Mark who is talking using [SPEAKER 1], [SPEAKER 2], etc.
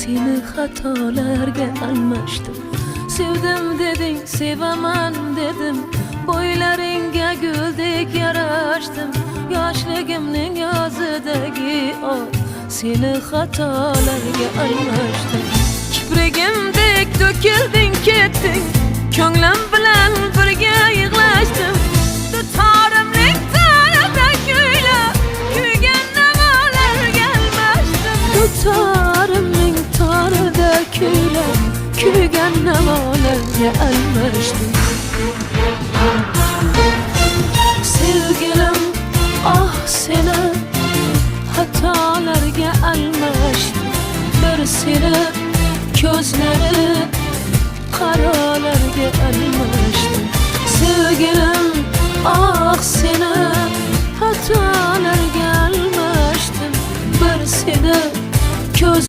[SPEAKER 1] seni xatolarga almashdim. Sevdim deding, sevaman dedim, bo'ylaringga guldek yarashdim. Yoshligimning yozidagi seni xatolarga almashdim. Kiprigimdek to'kilding ketding, ko'nglim bilan birga yig'lashdim. Dutorimning tarida kuylab, kuygan navolarga almashdim. Dutorimning tarida kuylab, kuygan navolarga almashdim. Sevgilim, seni xatolarga almashdim. Bir seni ko'zlari qarolarga almashdim. Sevgilim, seni xatolarga almashdim. Bir seni ko'z